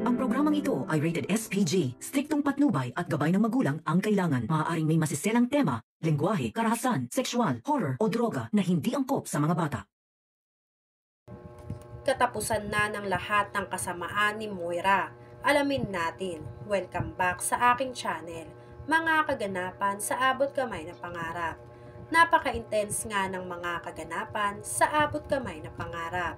Ang programang ito ay rated SPG. Striktong patnubay at gabay ng magulang ang kailangan. Maaaring may masiselang tema, lengguwahe, karahasan, sexual, horror o droga na hindi angkop sa mga bata. Katapusan na ng lahat ng kasamaan ni Moira. Alamin natin. Welcome back sa aking channel. Mga kaganapan sa abot kamay na pangarap. Napaka-intense nga ng mga kaganapan sa abot kamay na pangarap.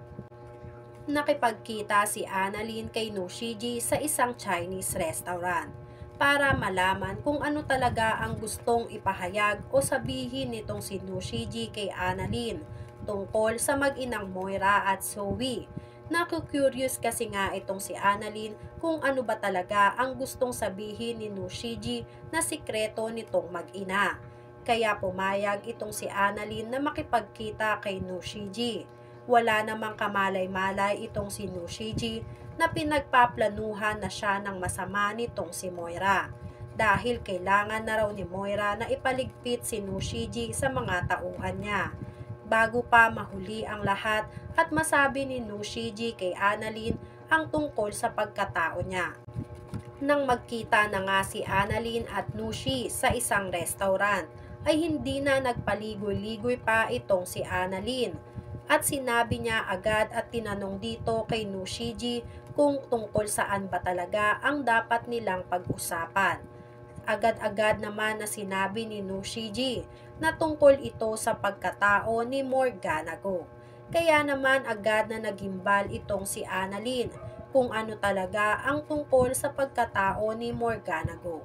Nakipagkita si Annalyn kay Nushiji sa isang Chinese restaurant para malaman kung ano talaga ang gustong ipahayag o sabihin nitong si Nushiji kay Annalyn tungkol sa mag-inang Moira at Zoe. Naku-curious kasi nga itong si Annalyn kung ano ba talaga ang gustong sabihin ni Nushiji na sikreto nitong mag-ina. Kaya pumayag itong si Annalyn na makipagkita kay Nushiji. Wala namang kamalay-malay itong si Nushiji na pinagpaplanuhan na siya ng masama nitong si Moira. Dahil kailangan na raw ni Moira na ipaligpit si Nushiji sa mga tauhan niya. Bago pa mahuli ang lahat at masabi ni Nushiji kay Annalyn ang tungkol sa pagkatao niya. Nang magkita na nga si Annalyn at Nushi sa isang restaurant, ay hindi na nagpaligoy-ligoy pa itong si Annalyn. At sinabi niya agad at tinanong dito kay Nushiji kung tungkol saan ba talaga ang dapat nilang pag-usapan. Agad-agad naman na sinabi ni Nushiji na tungkol ito sa pagkatao ni Morgana Go. Kaya naman agad na nagimbal itong si Annalyn kung ano talaga ang tungkol sa pagkatao ni Morgana Go.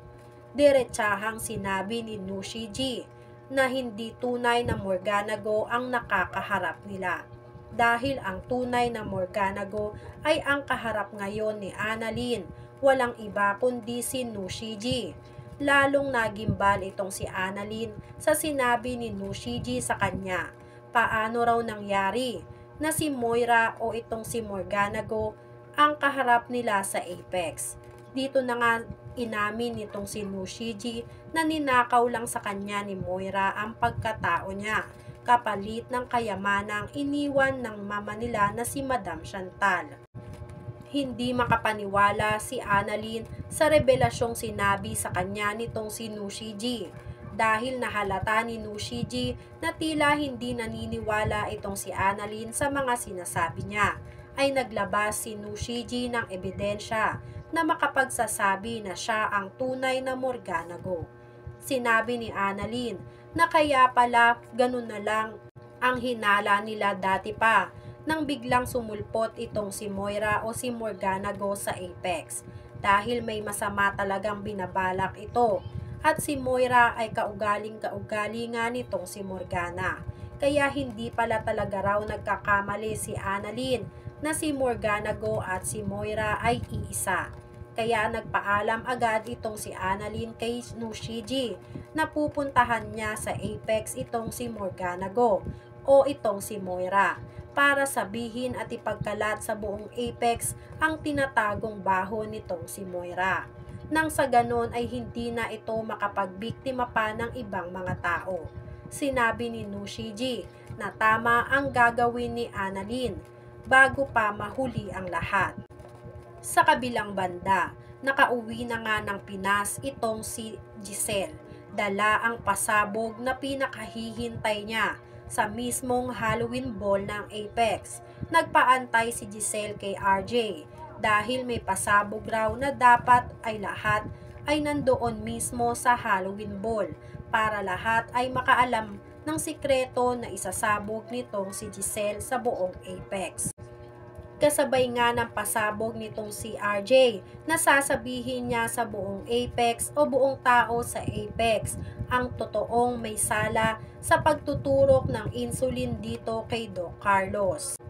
Diretsahang sinabi ni Nushiji na hindi tunay na Morgana Go ang nakakaharap nila. Dahil ang tunay na Morgana Go ay ang kaharap ngayon ni Annalyn, walang iba kundi si Nushiji. Lalong nagimbal itong si Annalyn sa sinabi ni Nushiji sa kanya. Paano raw nangyari na si Moira o itong si Morgana Go ang kaharap nila sa Apex? Dito na nga inamin nitong si Nushiji na ninakaw lang sa kanya ni Moira ang pagkatao niya, kapalit ng kayamanang iniwan ng mama nila na si Madam Chantal. Hindi makapaniwala si Annalyn sa revelasyong sinabi sa kanya nitong si Nushiji, dahil nahalata ni Nushiji na tila hindi naniniwala itong si Annalyn sa mga sinasabi niya, ay naglabas si Nushiji ng ebidensya na makapagsasabi na siya ang tunay na Morgana Go. Sinabi ni Annalyn na kaya pala ganun na lang ang hinala nila dati pa nang biglang sumulpot itong si Moira o si Morgana Go sa Apex dahil may masama talagang binabalak ito at si Moira ay kaugaling-kaugali nga nitong si Morgana. Kaya hindi pala talaga raw nagkakamali si Annalyn na si Morgana Go at si Moira ay iisa. Kaya nagpaalam agad itong si Annalyn kay Nushiji na pupuntahan niya sa Apex itong si Morgana Go o itong si Moira para sabihin at ipagkalat sa buong Apex ang tinatagong baho nitong si Moira. Nang sa ganon ay hindi na ito makapagbiktima pa ng ibang mga tao. Sinabi ni Nushiji na tama ang gagawin ni Annalyn bago pa mahuli ang lahat. Sa kabilang banda, nakauwi na nga ng Pinas itong si Giselle. Dala ang pasabog na pinakahihintay niya sa mismong Halloween Ball ng Apex. Nagpaantay si Giselle kay RJ dahil may pasabog raw na dapat ay lahat ay nandoon mismo sa Halloween Ball para lahat ay makaalam ng sikreto na isasabog nitong si Giselle sa buong Apex. Kasabay nga ng pasabog nitong si RJ na sasabihin niya sa buong Apex o buong tao sa Apex ang totoong may sala sa pagtuturok ng insulin dito kay Doc Carlos.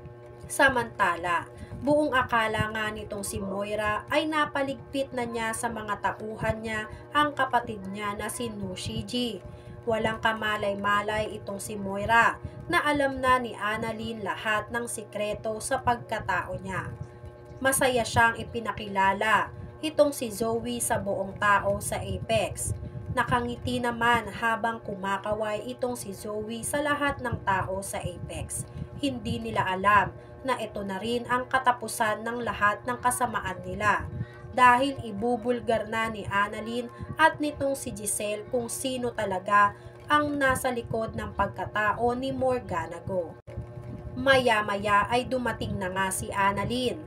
Samantala, buong akala nga nitong si Moira ay napaligpit na niya sa mga tauhan niya ang kapatid niya na si Nushiji. Walang kamalay-malay itong si Moira na alam na ni Annalyn lahat ng sikreto sa pagkatao niya. Masaya siyang ipinakilala itong si Zoe sa buong tao sa Apex. Nakangiti naman habang kumakaway itong si Zoe sa lahat ng tao sa Apex. Hindi nila alam na ito na rin ang katapusan ng lahat ng kasamaan nila dahil ibubulgar na ni Annalyn at nitong si Giselle kung sino talaga ang nasa likod ng pagkatao ni Morgana Go. Maya-maya ay dumating na nga si Annalyn.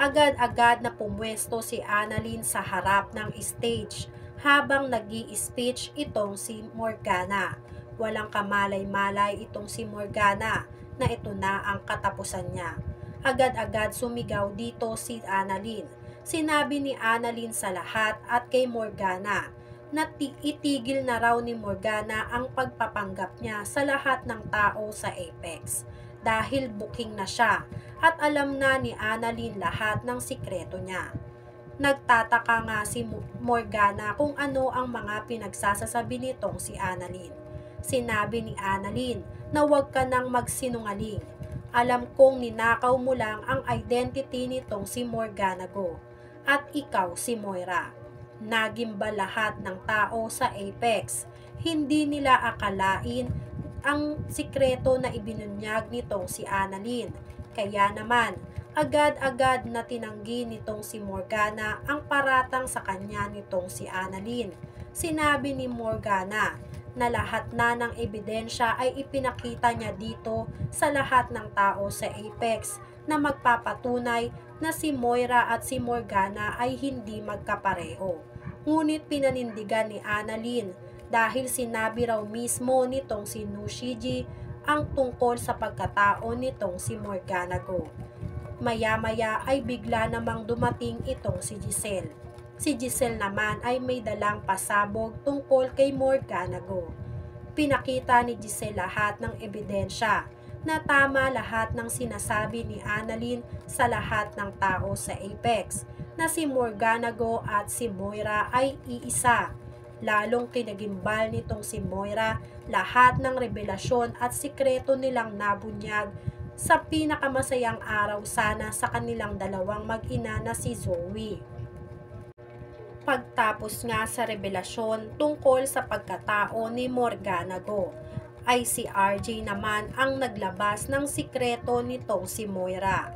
Agad-agad na pumwesto si Annalyn sa harap ng stage habang nag-i-speech itong si Morgana. Walang kamalay-malay itong si Morgana na ito na ang katapusan niya. Agad-agad sumigaw dito si Annalyn. Sinabi ni Annalyn sa lahat at kay Morgana na itigil na raw ni Morgana ang pagpapanggap niya sa lahat ng tao sa Apex dahil booking na siya at alam na ni Annalyn lahat ng sikreto niya. Nagtataka nga si Morgana kung ano ang mga pinagsasasabi nitong si Annalyn. Sinabi ni Annalyn na huwag ka nang magsinungaling. Alam kong ninakaw mo lang ang identity nitong si Morgana Go at ikaw si Moira. Nagimba lahat ng tao sa Apex. Hindi nila akalain ang sikreto na ibinunyag nitong si Annalyn. Kaya naman, agad-agad na tinanggi nitong si Morgana ang paratang sa kanya nitong si Annalyn. Sinabi ni Morgana na lahat na ng ebidensya ay ipinakita niya dito sa lahat ng tao sa Apex na magpapatunay na si Moira at si Morgana ay hindi magkapareho. Ngunit pinanindigan ni Annalyn dahil sinabi raw mismo nitong si Nushiji ang tungkol sa pagkatao nitong si Morgana Go. Maya-maya ay bigla namang dumating itong si Giselle. Si Giselle naman ay may dalang pasabog tungkol kay Morgana Go. Pinakita ni Giselle lahat ng ebidensya na tama lahat ng sinasabi ni Annalyn sa lahat ng tao sa Apex na si Morgana Go at si Moira ay iisa. Lalong kinagimbal nitong si Moira lahat ng revelasyon at sikreto nilang nabunyag sa pinakamasayang araw sana sa kanilang dalawang mag-ina na si Zoe. Pagtapos nga sa revelasyon tungkol sa pagkatao ni Morgana Go, ay si RJ naman ang naglabas ng sikreto nitong si Moira.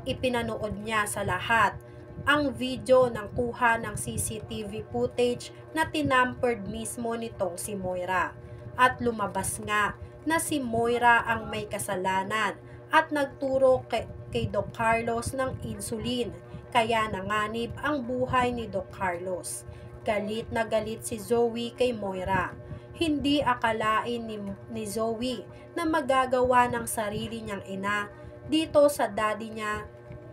Ipinanood niya sa lahat ang video ng kuha ng CCTV footage na tinampered mismo nitong si Moira. At lumabas nga na si Moira ang may kasalanan at nagturo kay Doc Carlos ng insulin. Kaya nanganib ang buhay ni Doc Carlos. Galit na galit si Zoe kay Moira. Hindi akalain ni Zoe na magagawa ng sarili niyang ina dito sa daddy niya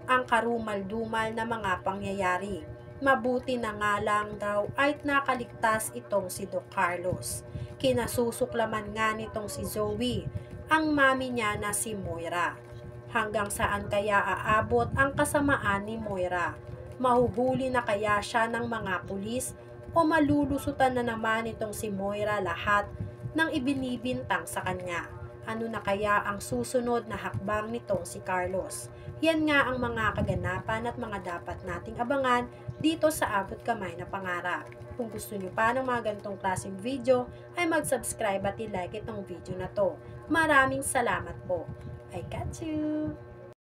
ang karumal-dumal na mga pangyayari. Mabuti na nga lang daw ay nakaligtas itong si Doc Carlos. Kinasusuklaman nga nitong si Zoe ang mami niya na si Moira. Hanggang saan kaya aabot ang kasamaan ni Moira? Mahuhuli na kaya siya ng mga pulis o malulusutan na naman itong si Moira lahat ng ibinibintang sa kanya? Ano na kaya ang susunod na hakbang nitong si Carlos? Yan nga ang mga kaganapan at mga dapat nating abangan dito sa Abot Kamay na Pangarap. Kung gusto nyo pa ng mga ganitong klaseng video, ay mag-subscribe at i-like itong video na to. Maraming salamat po. I got you!